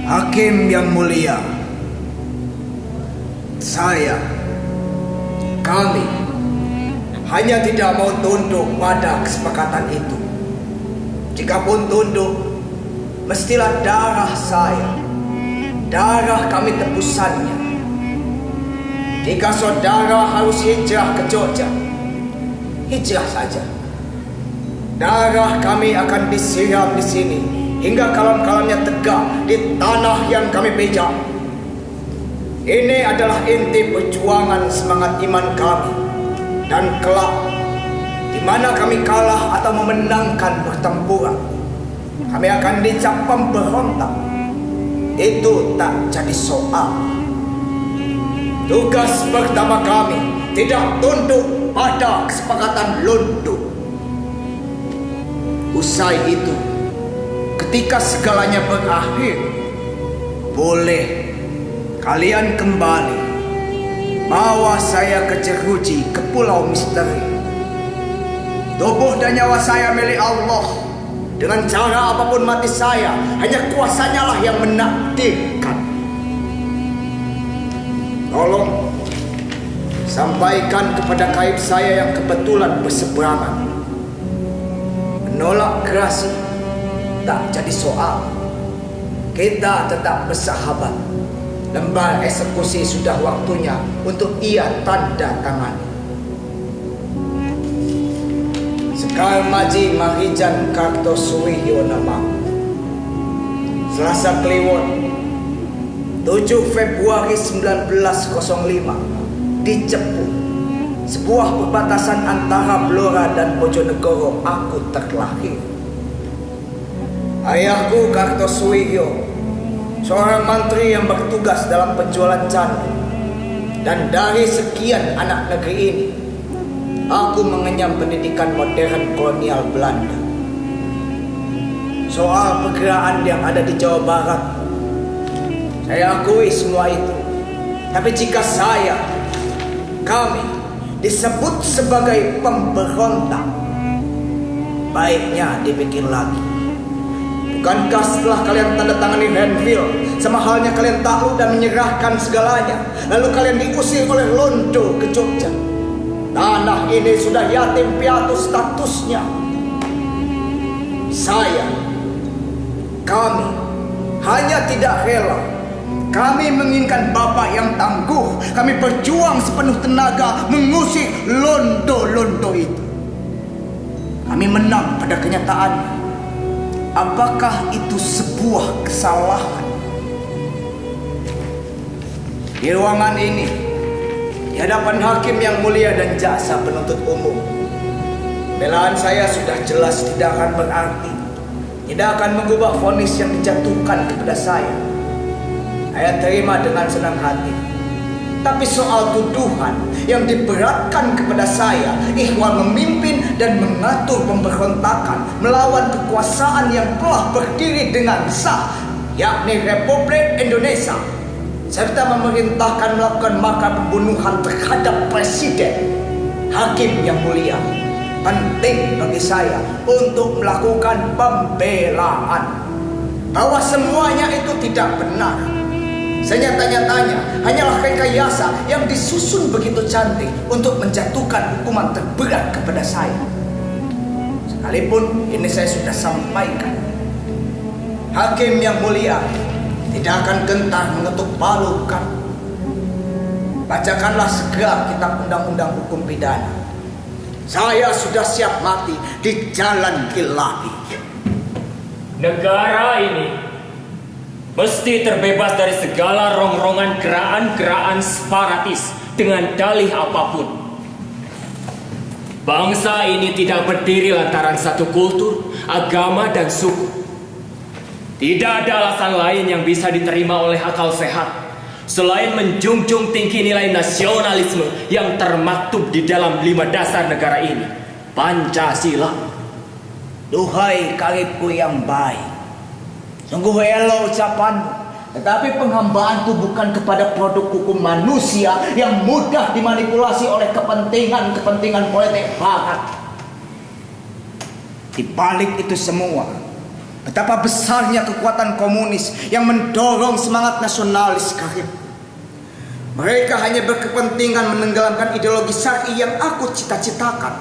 Hakim yang mulia, kami hanya tidak mau tunduk pada kesepakatan itu. Jikapun tunduk, mestilah darah kami tebusannya. Jika saudara harus hijrah ke Jogja, hijrah saja. Darah kami akan disiram di sini hingga kalam-kalamnya tegak di tanah yang kami pijak. Ini adalah inti perjuangan semangat iman kami. Dan kelak, di mana kami kalah atau memenangkan pertempuran, kami akan dicap pemberontak. Itu tak jadi soal. Tugas pertama kami tidak tunduk pada kesepakatan London. Usai itu, ketika segalanya berakhir, boleh kalian kembali bawa saya ke Jeruji, ke Pulau Misteri. Tubuh dan nyawa saya milik Allah. Dengan cara apapun mati saya, hanya kuasanya lah yang menakdirkan. Tolong sampaikan kepada kaib saya yang kebetulan berseberangan. Menolak gerasi tak jadi soal. Kita tetap bersahabat. Lembar eksekusi sudah waktunya untuk ia tanda tangani. Sekar Maji Marijan Kartosuwiryo nama. Selasa Kliwon 7 Februari 1905 di Cepu, sebuah perbatasan antara Blora dan Bojonegoro, aku terlahir. Ayahku Kartosuwiryo, seorang mantri yang bertugas dalam penjualan candu. Dan dari sekian anak negeri ini, aku mengenyam pendidikan modern kolonial Belanda. Soal pergerakan yang ada di Jawa Barat, saya akui semua itu. Tapi jika kami disebut sebagai pemberontak, baiknya dipikir lagi. Bukankah setelah kalian tanda tangani Renville, sama halnya kalian tahu dan menyerahkan segalanya, lalu kalian diusir oleh Londo ke Jogja? Tanah ini sudah yatim piatu statusnya. Kami hanya tidak rela. Kami menginginkan bapak yang tangguh. Kami berjuang sepenuh tenaga mengusir Londo-Londo itu. Kami menang pada kenyataannya. Apakah itu sebuah kesalahan? Di ruangan ini, di hadapan hakim yang mulia dan jaksa penuntut umum, pembelaan saya sudah jelas tidak akan berarti, tidak akan mengubah vonis yang dijatuhkan kepada saya. Saya terima dengan senang hati. Tapi soal tuduhan yang diberatkan kepada saya, ihwal memimpin dan mengatur pemberontakan melawan kekuasaan yang telah berdiri dengan sah, yakni Republik Indonesia, serta memerintahkan melakukan makar pembunuhan terhadap presiden, hakim yang mulia, penting bagi saya untuk melakukan pembelaan bahwa semuanya itu tidak benar. Senyata-nyatanya hanyalah rekayasa yang disusun begitu cantik untuk menjatuhkan hukuman terberat kepada saya. Sekalipun ini saya sudah sampaikan, hakim yang mulia tidak akan gentar mengetuk palu kan. Bacakanlah segera kitab undang-undang hukum pidana. Saya sudah siap mati di jalan ilahi. Negara ini mesti terbebas dari segala rongrongan gerakan-gerakan separatis dengan dalih apapun. Bangsa ini tidak berdiri lantaran satu kultur, agama, dan suku. Tidak ada alasan lain yang bisa diterima oleh akal sehat selain menjunjung tinggi nilai nasionalisme yang termaktub di dalam 5 dasar negara ini, Pancasila. Duhai karibku yang baik, sungguh elok ucapanmu, tetapi penghambaanku bukan kepada produk hukum manusia yang mudah dimanipulasi oleh kepentingan-kepentingan politik barat. Di balik itu semua, betapa besarnya kekuatan komunis yang mendorong semangat nasionalis karibku. Mereka hanya berkepentingan menenggelamkan ideologi syar'i yang aku cita-citakan.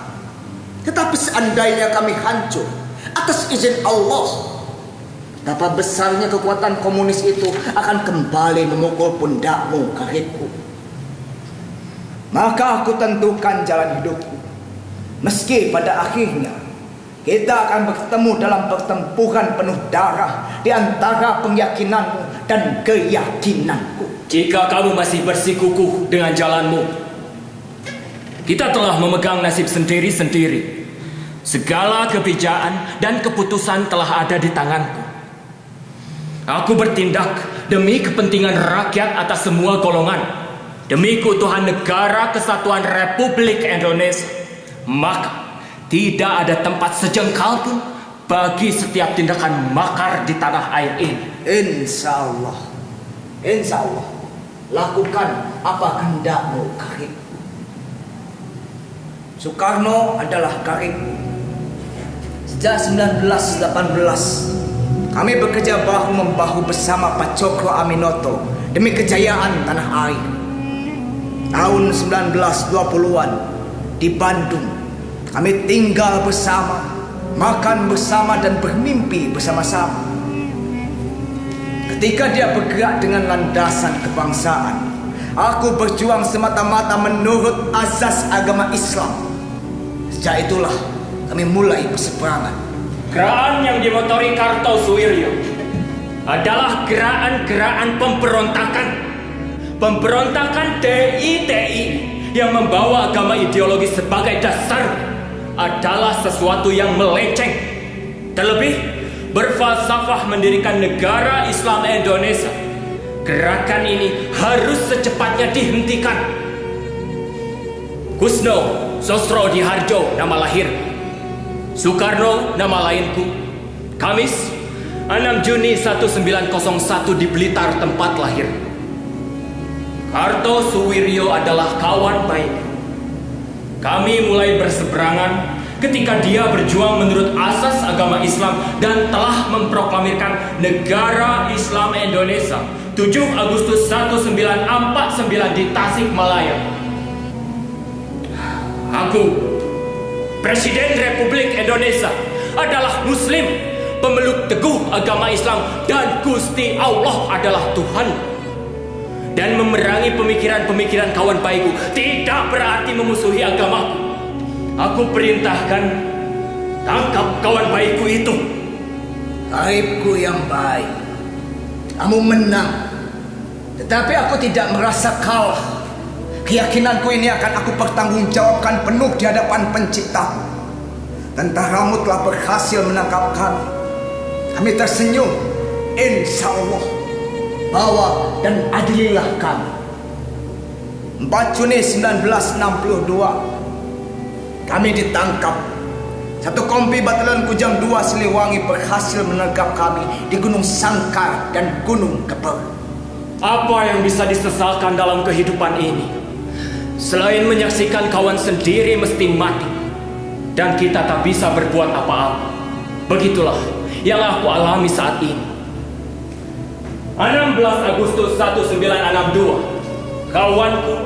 Tetapi seandainya kami hancur atas izin Allah, betapa besarnya kekuatan komunis itu akan kembali memukul pundakmu karibku. Maka aku tentukan jalan hidupku. Meski pada akhirnya kita akan bertemu dalam pertempuran penuh darah di antara keyakinanmu dan keyakinanku. Jika kamu masih bersikukuh dengan jalanmu, kita telah memegang nasib sendiri-sendiri. Segala kebijakan dan keputusan telah ada di tanganku. Aku bertindak demi kepentingan rakyat atas semua golongan, demi keutuhan negara kesatuan Republik Indonesia. Maka tidak ada tempat sejengkal pun bagi setiap tindakan makar di tanah air ini. Insya Allah, lakukan apa kehendakmu karibku. Soekarno adalah karibku. Sejak 1918 kami bekerja bahu-membahu bersama Pak Cokro Aminoto demi kejayaan tanah air. Tahun 1920-an di Bandung kami tinggal bersama, makan bersama dan bermimpi bersama-sama. Ketika dia bergerak dengan landasan kebangsaan, aku berjuang semata-mata menurut azas agama Islam. Sejak itulah kami mulai berseberangan. Gerakan yang dimotori Kartosuwiryo adalah gerakan-gerakan pemberontakan. Pemberontakan TI yang membawa agama ideologi sebagai dasar adalah sesuatu yang melenceng. Terlebih, berfalsafah mendirikan negara Islam Indonesia. Gerakan ini harus secepatnya dihentikan. Kusno Sosrodihardjo nama lahir, Soekarno nama lainku. Kamis 6 Juni 1901 di Blitar tempat lahir. Kartosuwiryo adalah kawan baik. Kami mulai berseberangan ketika dia berjuang menurut asas agama Islam dan telah memproklamirkan negara Islam Indonesia 7 Agustus 1949 di Tasikmalaya. Aku, Presiden Republik Indonesia, adalah Muslim, pemeluk teguh agama Islam, dan Gusti Allah adalah Tuhan. Dan memerangi pemikiran-pemikiran kawan baikku tidak berarti memusuhi agamaku. Aku perintahkan, tangkap kawan baikku itu. Karibku yang baik, kamu menang. Tetapi aku tidak merasa kalah. Keyakinanku ini akan aku pertanggungjawabkan penuh di hadapan Penciptaku. Tentaramu telah berhasil menangkap kami. Kami tersenyum. Insya Allah, bawa dan adililah kami. 4 Juni 1962 kami ditangkap. Satu kompi Batalion Kujang 2 Siliwangi berhasil menangkap kami di Gunung Sangkar dan Gunung Keper. Apa yang bisa disesalkan dalam kehidupan ini selain menyaksikan kawan sendiri mesti mati dan kita tak bisa berbuat apa-apa? Begitulah yang aku alami saat ini. 16 Agustus 1962, kawanku,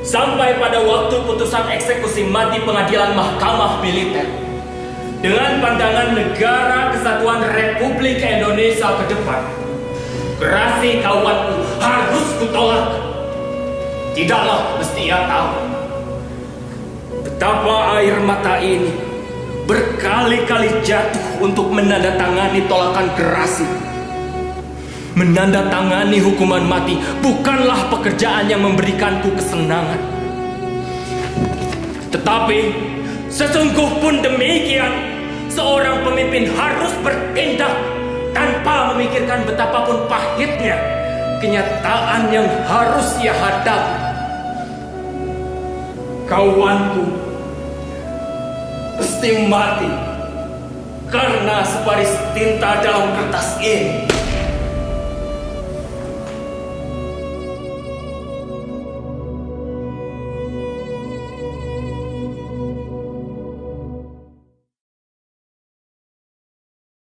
sampai pada waktu putusan eksekusi mati pengadilan Mahkamah Militer. Dengan pandangan negara kesatuan Republik Indonesia ke depan, gerasi kawanku harus kutolak. Tidaklah mesti ia tahu betapa air mata ini berkali-kali jatuh untuk menandatangani tolakan gerasi. Menandatangani hukuman mati bukanlah pekerjaan yang memberikanku kesenangan. Tetapi sesungguh pun demikian, seorang pemimpin harus bertindak tanpa memikirkan betapapun pahitnya kenyataan yang harus ia hadapi. Kawanku mesti mati karena sebaris tinta dalam kertas ini.